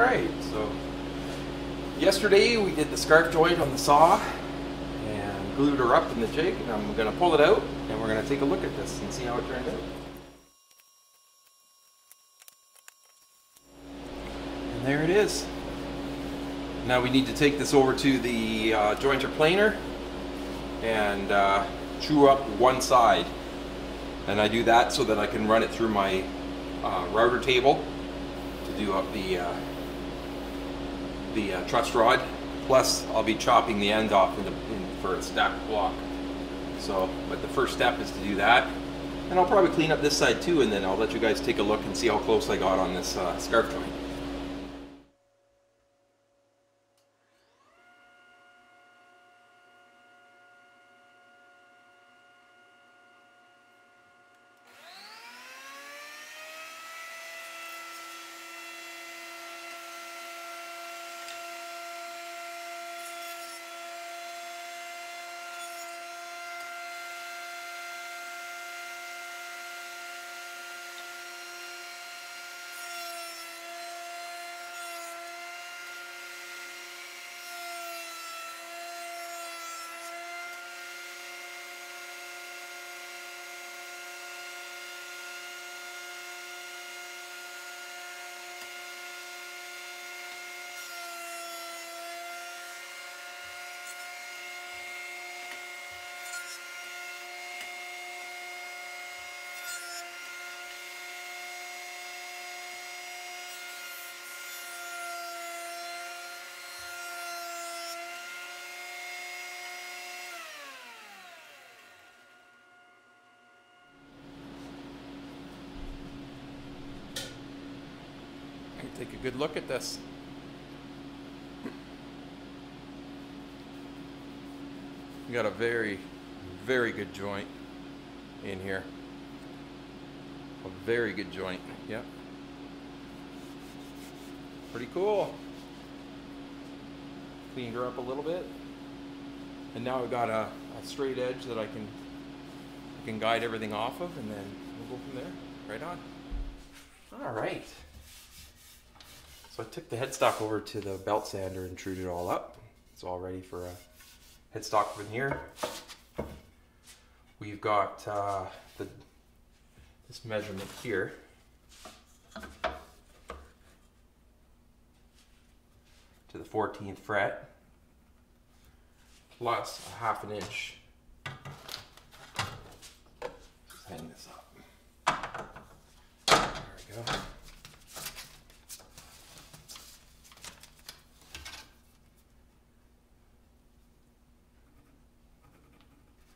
Alright, so yesterday we did the scarf joint on the saw and glued her up in the jig, and I'm going to pull it out and we're going to take a look at this and see how it turned out. And there it is. Now we need to take this over to the jointer planer and chew up one side. And I do that so that I can run it through my router table to do up the truss rod. Plus I'll be chopping the end off for a stacked block. So, but the first step is to do that. And I'll probably clean up this side too, and then I'll let you guys take a look and see how close I got on this scarf joint. Take a good look at this. You got a very, very good joint in here. A very good joint. Yep. Pretty cool. Cleaned her up a little bit, and now I've got a straight edge that I can guide everything off of, and then we'll go from there. Right on. All right. So I took the headstock over to the belt sander and trued it all up. It's all ready for a headstock veneer. We've got this measurement here. To the 14th fret, plus a 1/2 inch. Just hang this up. There we go.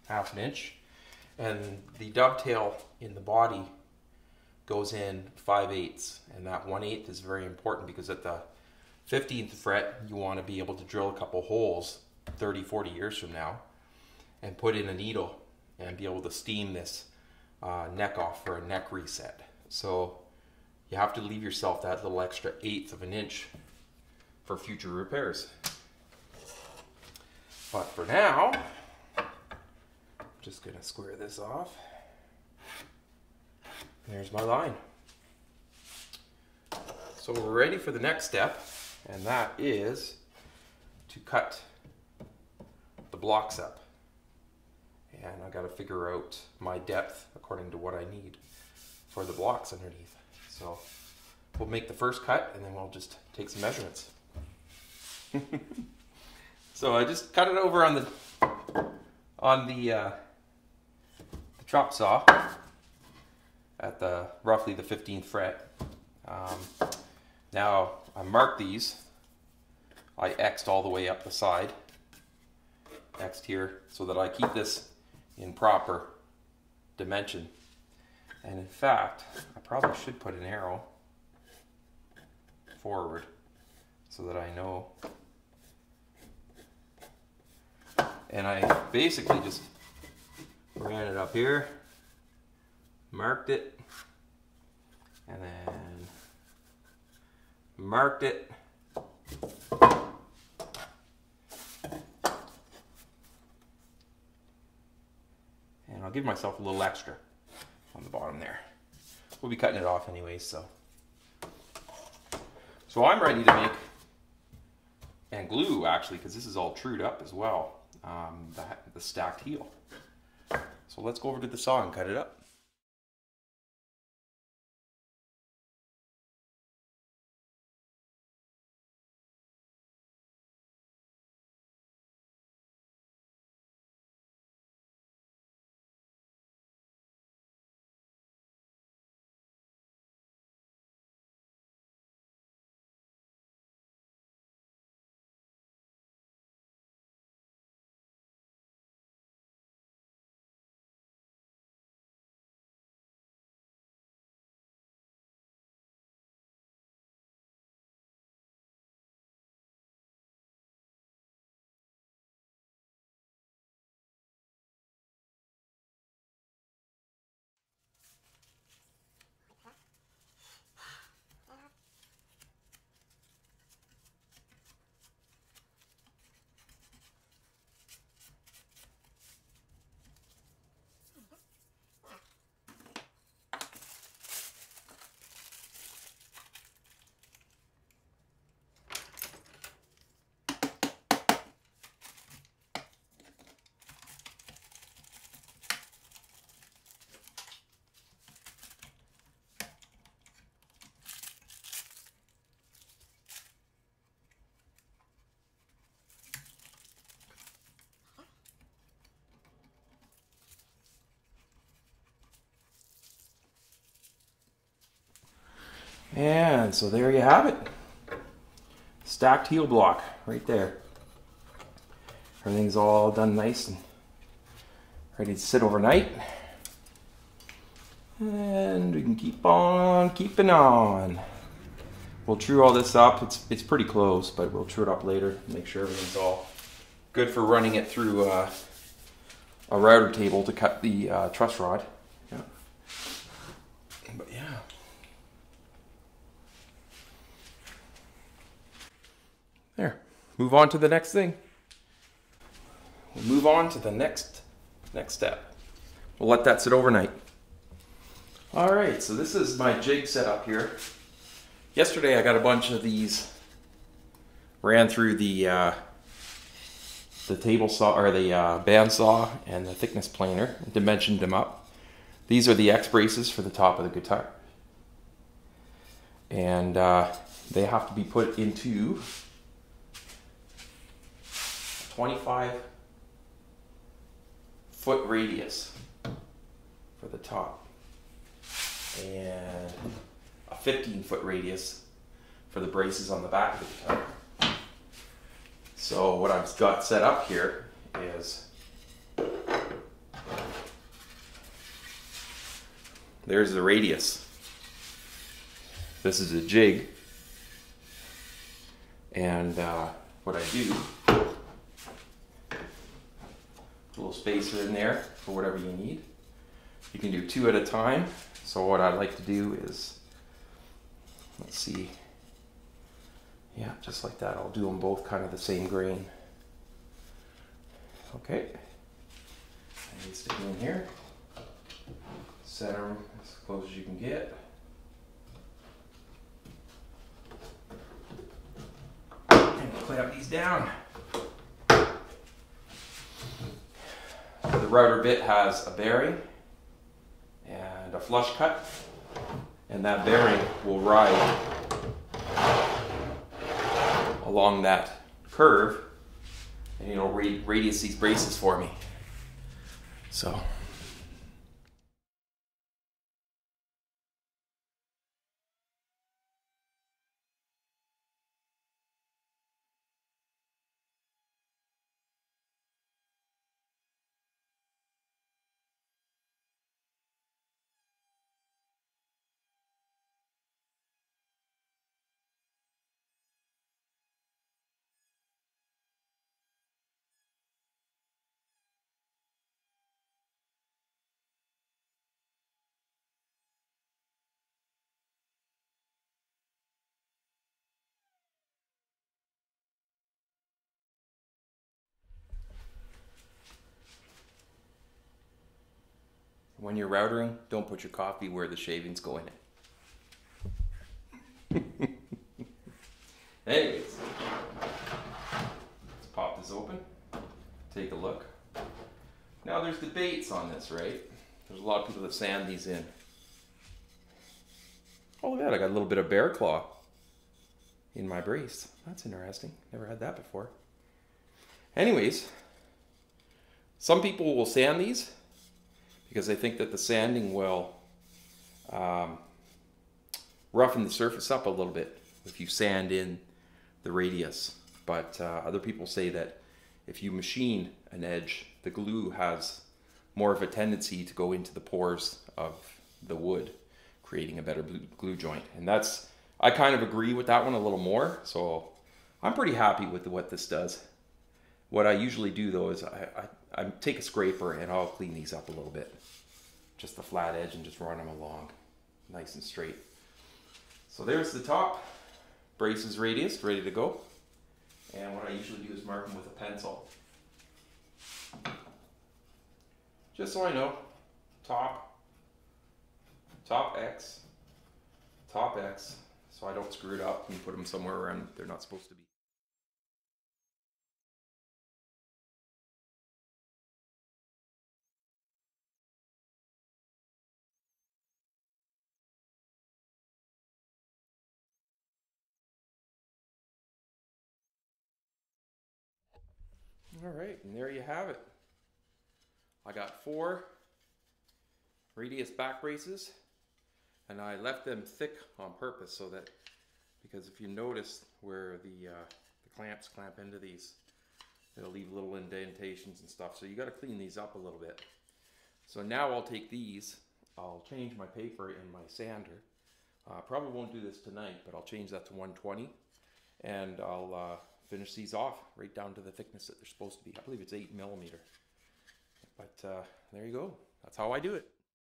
Half an inch, and the dovetail in the body goes in 5/8, and that 1/8 is very important because at the 15th fret you want to be able to drill a couple holes 30-40 years from now and put in a needle and be able to steam this neck off for a neck reset. So you have to leave yourself that little extra 1/8 of an inch for future repairs. But for now, just gonna square this off. There's my line. So we're ready for the next step, and that is to cut the blocks up. And I gotta figure out my depth according to what I need for the blocks underneath. So we'll make the first cut, and then we'll just take some measurements. So I just cut it over on the chop saw at roughly the 15th fret. Now I marked these. I X'd all the way up the side. X'd here so that I keep this in proper dimension. And in fact, I probably should put an arrow forward so that I know. And I basically just ran it up here, marked it, and then marked it, and I'll give myself a little extra on the bottom there. We'll be cutting it off anyway, so So I'm ready to make and glue, actually, because this is all trued up as well, the stacked heel. So let's go over to the saw and cut it up. And so there you have it. Stacked heel block right there. Everything's all done nice and ready to sit overnight. And we can keep on keeping on. We'll true all this up. It's pretty close, but we'll true it up later. Make sure everything's all good for running it through a router table to cut the truss rod. Yeah. But yeah. There. Move on to the next thing. We'll move on to the next step. We'll let that sit overnight. All right, so this is my jig set up here. Yesterday I got a bunch of these, ran through the table saw, or the bandsaw and the thickness planer, and dimensioned them up. These are the X braces for the top of the guitar. And they have to be put into 25-foot radius for the top and a 15-foot radius for the braces on the back of the guitar. So what I've got set up here is, there's the radius. This is a jig, and what I do, a little spacer in there for whatever you need. You can do 2 at a time. So what I like to do is, let's see, yeah, just like that. I'll do them both kind of the same grain. Okay, and stick them in here. Center them as close as you can get. And clamp these down. The router bit has a bearing and a flush cut, and that bearing will ride along that curve, and it'll radius these braces for me. So when you're routering, don't put your coffee where the shavings go in it. Anyways, let's pop this open, take a look. Now there's debates on this, right? There's a lot of people that sand these in. Oh, look at that, I got a little bit of bear claw in my brace. That's interesting. Never had that before. Anyways, some people will sand these because they think that the sanding will roughen the surface up a little bit if you sand in the radius. But other people say that if you machine an edge, the glue has more of a tendency to go into the pores of the wood, creating a better glue joint. And that's, I kind of agree with that one a little more. So I'm pretty happy with what this does. What I usually do though is I take a scraper and I'll clean these up a little bit. Just the flat edge and just run them along nice and straight. So there's the top. Brace is radius, ready to go. And what I usually do is mark them with a pencil. Just so I know, top X, so I don't screw it up and put them somewhere where they're not supposed to be. All right, and there you have it. I got 4 radius back braces, and I left them thick on purpose so that, because if you notice where the clamps clamp into these, it'll leave little indentations and stuff. So you got to clean these up a little bit. So now I'll take these, I'll change my paper in my sander. Probably won't do this tonight, but I'll change that to 120, and I'll finish these off right down to the thickness that they're supposed to be. I believe it's 8 millimeter. But there you go. That's how I do it.